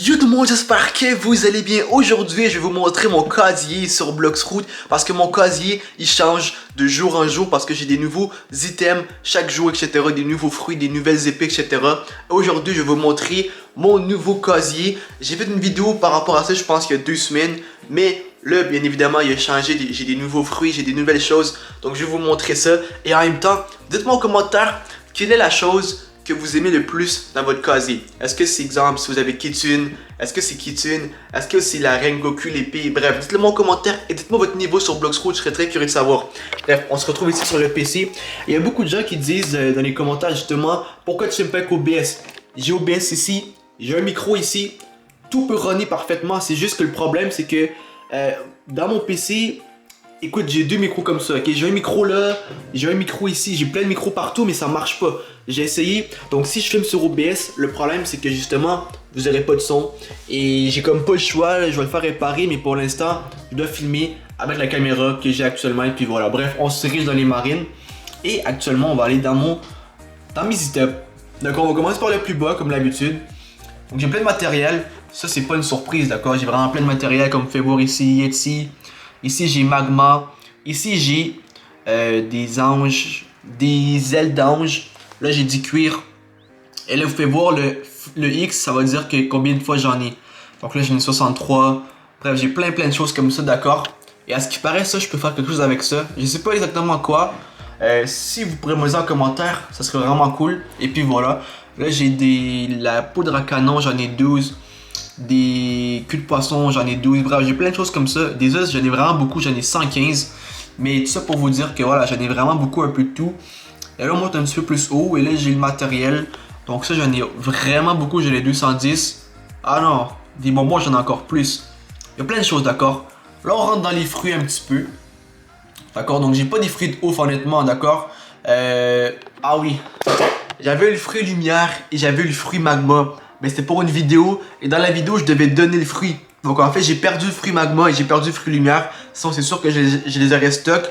Yo tout le monde, j'espère que vous allez bien. Aujourd'hui, je vais vous montrer mon casier sur Bloxroot parce que mon casier, il change de jour en jour parce que j'ai des nouveaux items chaque jour, etc. Des nouveaux fruits, des nouvelles épées, etc. Aujourd'hui, je vais vous montrer mon nouveau casier. J'ai fait une vidéo par rapport à ça, je pense qu'il y a 2 semaines. Mais là, bien évidemment, il a changé. J'ai des nouveaux fruits, j'ai des nouvelles choses. Donc, je vais vous montrer ça. Et en même temps, dites-moi en commentaire quelle est la chose que vous aimez le plus dans votre casier. Est-ce que c'est exemple si vous avez Kitsune? Est-ce que c'est Kitsune? Est-ce que c'est la Rengoku, l'épée? Bref, dites-le moi en commentaire et dites-moi votre niveau sur Bloxroot, je serais très curieux de savoir. Bref, on se retrouve ici sur le PC. Il y a beaucoup de gens qui disent dans les commentaires justement pourquoi tu n'aimes pas qu'OBS. J'ai OBS ici, j'ai un micro ici, tout peut runner parfaitement. C'est juste que le problème c'est que dans mon PC, écoute, j'ai 2 micros comme ça, ok? J'ai un micro là, j'ai un micro ici, j'ai plein de micros partout, mais ça marche pas. J'ai essayé, donc si je filme sur OBS, le problème c'est que justement, vous aurez pas de son. Et j'ai comme pas le choix, là, je vais le faire réparer, mais pour l'instant, je dois filmer avec la caméra que j'ai actuellement. Et puis voilà, bref, on se dirige dans les marines. Et actuellement, on va aller dans mes items. Donc on va commencer par le plus bas, comme d'habitude. Donc j'ai plein de matériel, ça c'est pas une surprise, d'accord? J'ai vraiment plein de matériel, comme vous pouvez voir ici, Yeti. Ici j'ai Magma, ici j'ai des anges, des ailes d'ange. Là j'ai du cuir. Et là vous pouvez voir le X, ça va dire que combien de fois j'en ai. Donc là j'en ai 63. Bref, j'ai plein de choses comme ça, d'accord. Et à ce qui paraît, ça je peux faire quelque chose avec ça. Je sais pas exactement quoi. Si vous pourrez me dire en commentaire, ça serait vraiment cool. Et puis voilà. Là j'ai la poudre à canon, j'en ai 12. Des culs de poisson, j'en ai 12, bref, j'ai plein de choses comme ça. Des os, j'en ai vraiment beaucoup, j'en ai 115. Mais tout ça pour vous dire que voilà, j'en ai vraiment beaucoup, un peu de tout. Et là, on monte un petit peu plus haut, et là, j'ai le matériel. Donc ça, j'en ai vraiment beaucoup, j'en ai 210. Ah non, des bonbons, j'en ai encore plus. Il y a plein de choses, d'accord. Là, on rentre dans les fruits un petit peu. D'accord, donc j'ai pas des fruits de ouf, honnêtement, d'accord. Ah oui, j'avais le fruit lumière et j'avais le fruit magma. Mais c'était pour une vidéo, et dans la vidéo, je devais donner le fruit. Donc en fait, j'ai perdu le fruit magma et j'ai perdu le fruit lumière. Sinon, c'est sûr que je les aurais stock.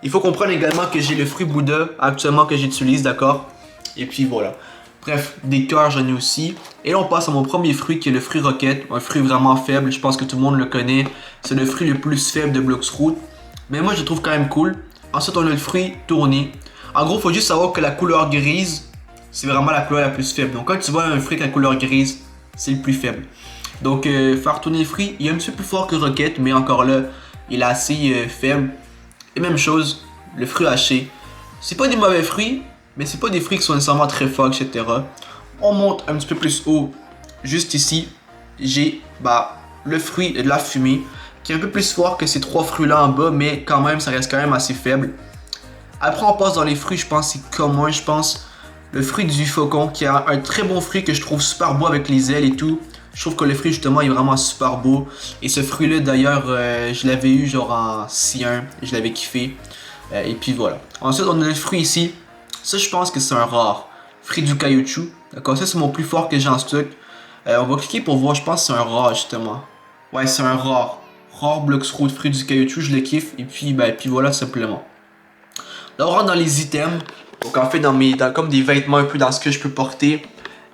Il faut comprendre également que j'ai le fruit Bouddha actuellement que j'utilise, d'accord? Et puis voilà. Bref, des cœurs, j'en ai aussi. Et là, on passe à mon premier fruit qui est le fruit Rocket. Un fruit vraiment faible, je pense que tout le monde le connaît. C'est le fruit le plus faible de Bloxroot. Mais moi, je le trouve quand même cool. Ensuite, on a le fruit tourné. En gros, il faut juste savoir que la couleur grise, c'est vraiment la couleur la plus faible. Donc quand tu vois un fruit avec la couleur grise, c'est le plus faible. Donc faire tourner le fruit, il est un petit peu plus fort que Rocket, mais encore là, il est assez faible. Et même chose, le fruit haché. C'est pas des mauvais fruits, mais c'est pas des fruits qui sont nécessairement très forts, etc. On monte un petit peu plus haut, juste ici, j'ai le fruit de la fumée, qui est un peu plus fort que ces 3 fruits là en bas, mais quand même, ça reste quand même assez faible. Après on passe dans les fruits, je pense c'est commun, je pense. Le fruit du faucon, qui a un très bon fruit que je trouve super beau avec les ailes et tout. Je trouve que le fruit justement est vraiment super beau. Et ce fruit là d'ailleurs, je l'avais eu genre en C1, je l'avais kiffé. Et puis voilà. Ensuite on a le fruit ici. Ça je pense que c'est un rare. Fruit du caoutchouc. D'accord, ça c'est mon plus fort que j'ai en stock. On va cliquer pour voir, je pense que c'est un rare justement. Ouais, c'est un rare. Rare Bloxroot, fruit du caoutchouc, je le kiffe. Et puis, puis voilà simplement. Là on rentre dans les items. Donc en fait comme des vêtements un peu dans ce que je peux porter.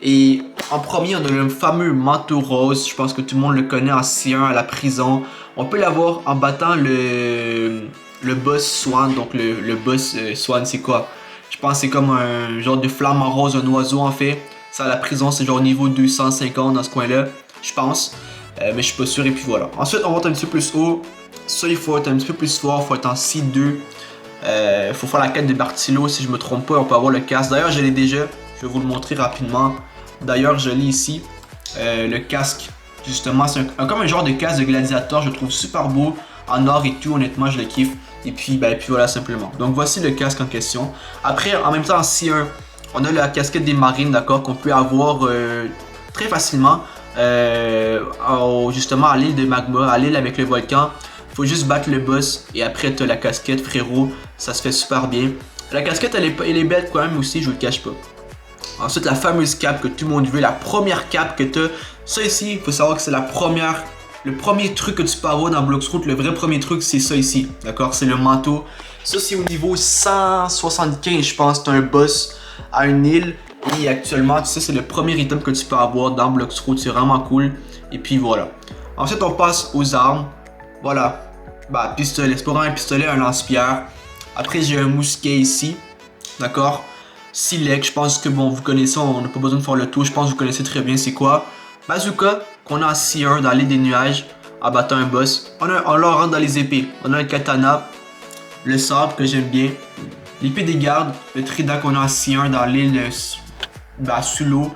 Et en premier on a le fameux manteau rose. Je pense que tout le monde le connaît en C1 à la prison. On peut l'avoir en battant le boss Swan. Donc le boss Swan c'est quoi? Je pense que c'est comme un genre de flamme en rose, un oiseau en fait. Ça à la prison c'est genre niveau 250 dans ce coin là. Je pense. Mais je suis pas sûr et puis voilà. Ensuite on monte un petit peu plus haut. Ça il faut être un petit peu plus fort. Il faut être en C2. Faut faire la quête de Bartilo si je me trompe pas, on peut avoir le casque. D'ailleurs je l'ai déjà, je vais vous le montrer rapidement. D'ailleurs je l'ai ici, le casque. Justement c'est comme un genre de casque de gladiateur, je le trouve super beau. En or et tout, honnêtement je le kiffe. Et puis voilà simplement. Donc voici le casque en question. Après en même temps en C1, on a la casquette des marines, d'accord, qu'on peut avoir très facilement justement à l'île de Magma, à l'île avec le volcan. Faut juste battre le boss et après t'as la casquette, frérot, ça se fait super bien. La casquette elle est belle quand même aussi, je vous le cache pas. Ensuite la fameuse cape que tout le monde veut, la première cape que t'as. Ça ici, il faut savoir que c'est le premier truc que tu peux avoir dans Bloxroot, le vrai premier truc c'est ça ici, d'accord, c'est le manteau. Ça c'est au niveau 175 je pense, t'as un boss à une île. Et actuellement, ça c'est le premier item que tu peux avoir dans Bloxroot, c'est vraiment cool. Et puis voilà. Ensuite, on passe aux armes. Voilà. Bah, pistolet. C'est pour un pistolet, un lance-pierre. Après, j'ai un mousquet ici. D'accord? Silex, je pense que bon, vous connaissez, on n'a pas besoin de faire le tour. Je pense que vous connaissez très bien c'est quoi. Bazooka, qu'on a en C1 dans l'île des nuages, en battant un boss. On le rentre dans les épées. On a un katana, le sabre que j'aime bien, l'épée des gardes, le trident qu'on a en C1 dans l'île sous l'eau.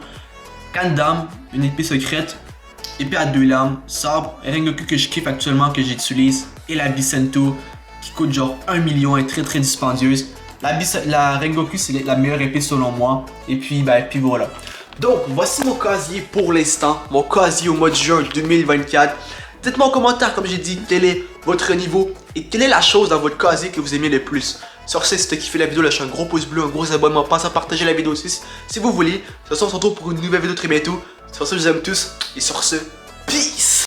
Kandam, une épée secrète, épée à 2 lames, sabre, Rengoku que je kiffe actuellement, que j'utilise, et la Bicento qui coûte genre 1 million et très dispendieuse. La Rengoku c'est la meilleure épée selon moi, et puis voilà. Donc voici mon casier pour l'instant, mon casier au mois de juin 2024. Dites-moi en commentaire, comme j'ai dit, quel est votre niveau et quelle est la chose dans votre casier que vous aimez le plus. Sur ce, si tu as kiffé la vidéo, lâchez un gros pouce bleu, un gros abonnement, pense à partager la vidéo aussi si vous voulez. De toute façon, on se retrouve pour une nouvelle vidéo très bientôt. Sur ce, je vous aime tous et sur ce, peace!